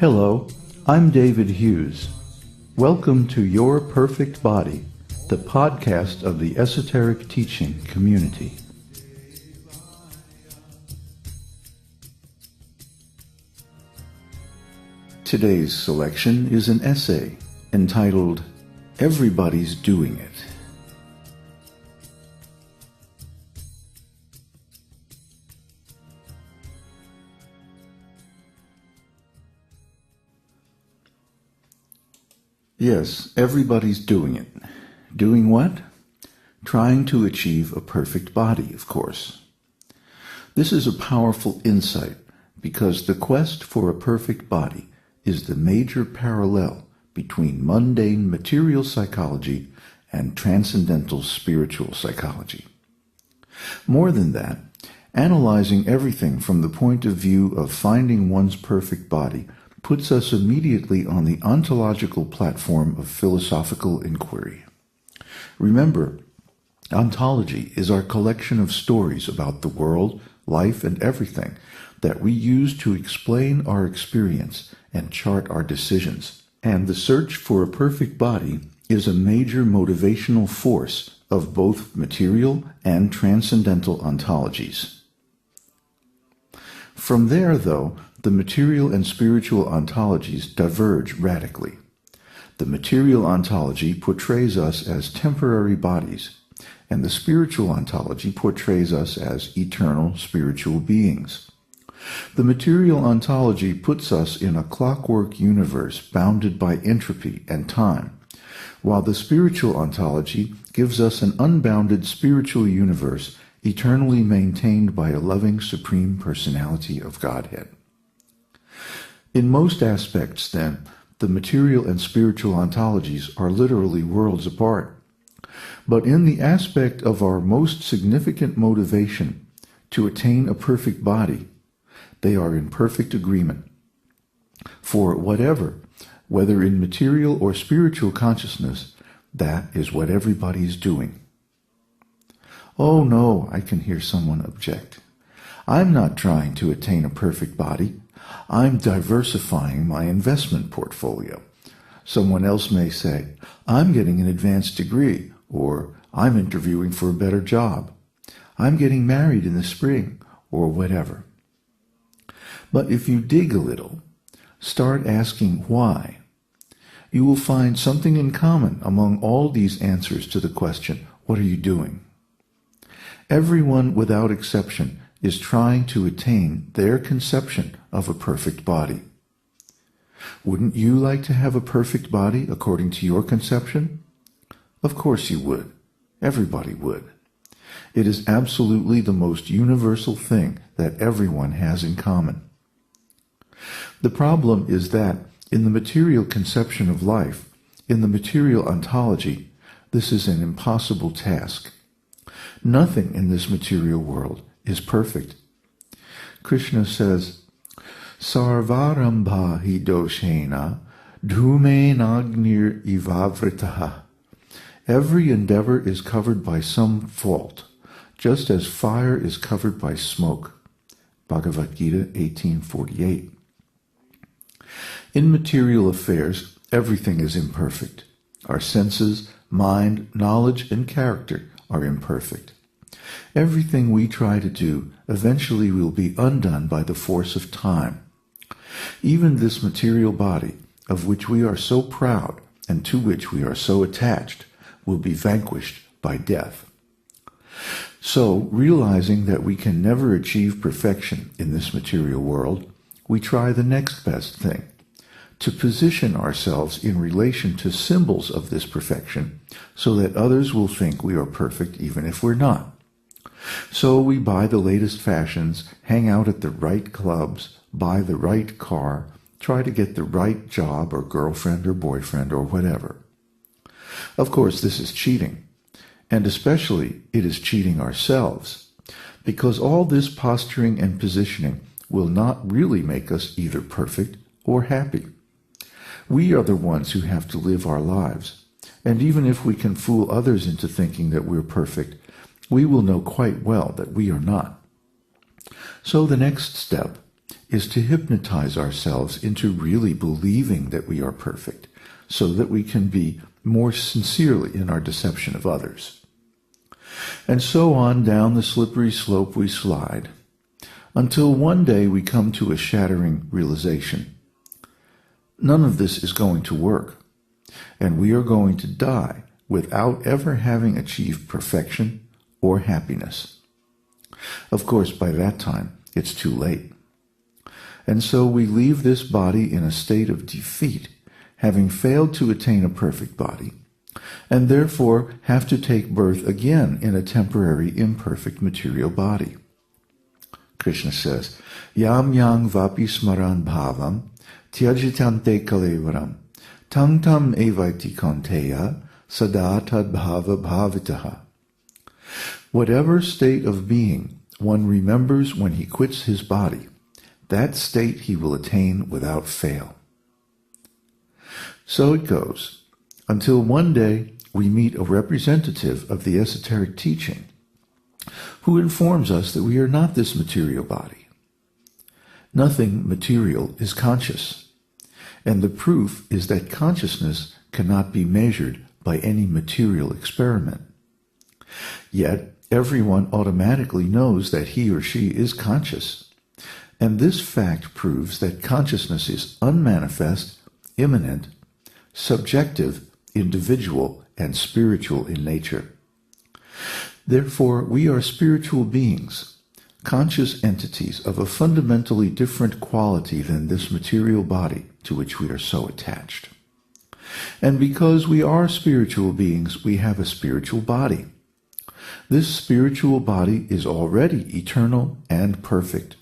Hello, I'm David Hughes. Welcome to Your Perfect Body, the podcast of the Esoteric Teaching Community. Today's selection is an essay entitled, Everybody's Doing It. Yes, everybody's doing it. Doing what? Trying to achieve a perfect body, of course. This is a powerful insight because the quest for a perfect body is the major parallel between mundane material psychology and transcendental spiritual psychology. More than that, analyzing everything from the point of view of finding one's perfect body puts us immediately on the ontological platform of philosophical inquiry. Remember, ontology is our collection of stories about the world, life, and everything that we use to explain our experience and chart our decisions. And the search for a perfect body is a major motivational force of both material and transcendental ontologies. From there, though, the material and spiritual ontologies diverge radically. The material ontology portrays us as temporary bodies, and the spiritual ontology portrays us as eternal spiritual beings. The material ontology puts us in a clockwork universe bounded by entropy and time, while the spiritual ontology gives us an unbounded spiritual universe eternally maintained by a loving supreme personality of Godhead. In most aspects, then, the material and spiritual ontologies are literally worlds apart. But in the aspect of our most significant motivation to attain a perfect body, they are in perfect agreement. For whatever, whether in material or spiritual consciousness, that is what everybody's doing. Oh no, I can hear someone object. I'm not trying to attain a perfect body. I'm diversifying my investment portfolio. Someone else may say, I'm getting an advanced degree, or I'm interviewing for a better job. I'm getting married in the spring, or whatever. But if you dig a little, start asking why, you will find something in common among all these answers to the question, what are you doing? Everyone without exception is trying to attain their conception of a perfect body. Wouldn't you like to have a perfect body according to your conception? Of course you would. Everybody would. It is absolutely the most universal thing that everyone has in common. The problem is that in the material conception of life, in the material ontology, this is an impossible task. Nothing in this material world is perfect. Krishna says, Sarvarambha hi doshena dhumenagnir ivavritaha. Every endeavor is covered by some fault, just as fire is covered by smoke. Bhagavad Gita 18:48. In material affairs, everything is imperfect. Our senses, mind, knowledge, and character are imperfect. Everything we try to do eventually will be undone by the force of time. Even this material body, of which we are so proud and to which we are so attached, will be vanquished by death. So, realizing that we can never achieve perfection in this material world, we try the next best thing, to position ourselves in relation to symbols of this perfection so that others will think we are perfect even if we're not. So we buy the latest fashions, hang out at the right clubs, buy the right car, try to get the right job or girlfriend or boyfriend or whatever. Of course, this is cheating, and especially it is cheating ourselves, because all this posturing and positioning will not really make us either perfect or happy. We are the ones who have to live our lives, and even if we can fool others into thinking that we're perfect, we will know quite well that we are not. So the next step is to hypnotize ourselves into really believing that we are perfect, so that we can be more sincerely in our deception of others. And so on down the slippery slope we slide, until one day we come to a shattering realization. None of this is going to work, and we are going to die without ever having achieved perfection or happiness. Of course, by that time, it's too late. And so we leave this body in a state of defeat, having failed to attain a perfect body, and therefore have to take birth again in a temporary, imperfect material body. Krishna says, Yam yang vapi smaran bhavam tyajitante kalevaram tam tam evaiti konteya sada tad bhava bhavitaha. Whatever state of being one remembers when he quits his body, that state he will attain without fail. So it goes, until one day we meet a representative of the esoteric teaching who informs us that we are not this material body. Nothing material is conscious, and the proof is that consciousness cannot be measured by any material experiment. Yet everyone automatically knows that he or she is conscious, and this fact proves that consciousness is unmanifest, immanent, subjective, individual, and spiritual in nature. Therefore, we are spiritual beings, conscious entities of a fundamentally different quality than this material body to which we are so attached. And because we are spiritual beings, we have a spiritual body. This spiritual body is already eternal and perfect.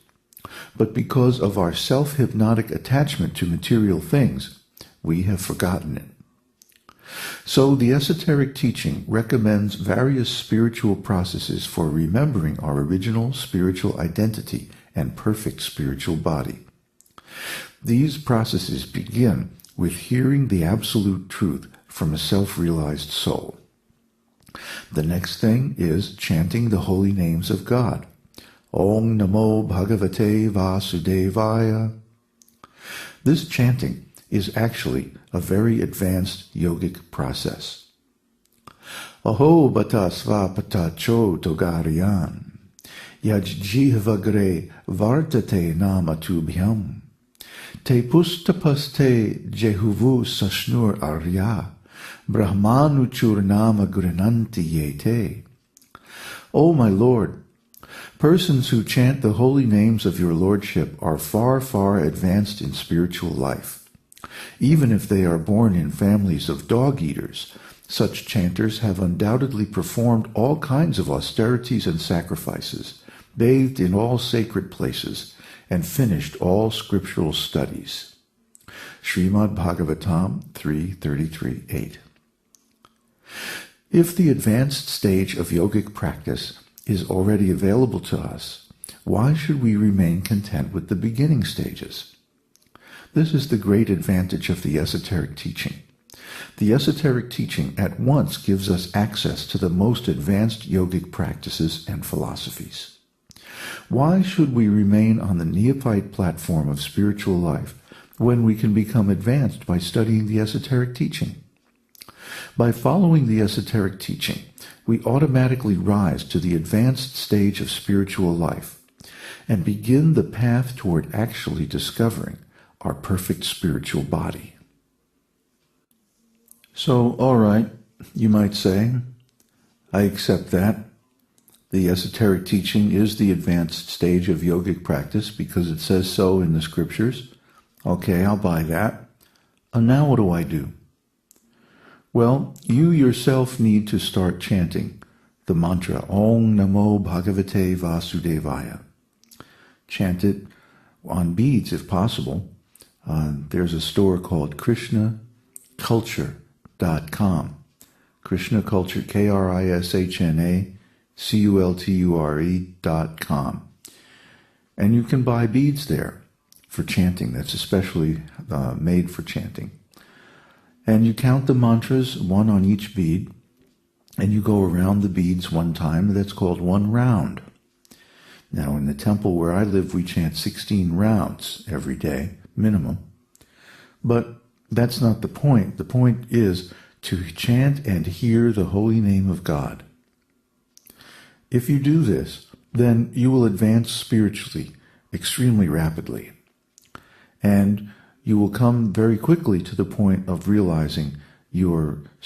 But because of our self-hypnotic attachment to material things, we have forgotten it. So the esoteric teaching recommends various spiritual processes for remembering our original spiritual identity and perfect spiritual body. These processes begin with hearing the absolute truth from a self-realized soul. The next thing is chanting the holy names of God. Om Namo Bhagavate Vasudevaya. This chanting is actually a very advanced yogic process. Aho bata svapata cho togaryan yajjihvagre vartate namatubhyam te pustapaste jehuvu sashnur arya brahmanuchur nama grinanti yete. O my Lord, persons who chant the holy names of your Lordship are far, far advanced in spiritual life. Even if they are born in families of dog-eaters, such chanters have undoubtedly performed all kinds of austerities and sacrifices, bathed in all sacred places, and finished all scriptural studies. Srimad Bhagavatam 3.33.8. If the advanced stage of yogic practice is already available to us, why should we remain content with the beginning stages? This is the great advantage of the esoteric teaching. The esoteric teaching at once gives us access to the most advanced yogic practices and philosophies. Why should we remain on the neophyte platform of spiritual life when we can become advanced by studying the esoteric teaching? By following the esoteric teaching, we automatically rise to the advanced stage of spiritual life and begin the path toward actually discovering our perfect spiritual body. So, all right, you might say, I accept that. The esoteric teaching is the advanced stage of yogic practice because it says so in the scriptures. Okay, I'll buy that. And now what do I do? Well, you yourself need to start chanting the mantra Om Namo Bhagavate Vasudevaya. Chant it on beads if possible. There's a store called KrishnaCulture.com. Krishna Culture, KrishnaCulture.com. And you can buy beads there for chanting. That's especially made for chanting. And you count the mantras, one on each bead, and you go around the beads one time. That's called one round. Now, in the temple where I live, we chant 16 rounds every day, minimum. But that's not the point. The point is to chant and hear the holy name of God. If you do this, then you will advance spiritually extremely rapidly. And you will come very quickly to the point of realizing your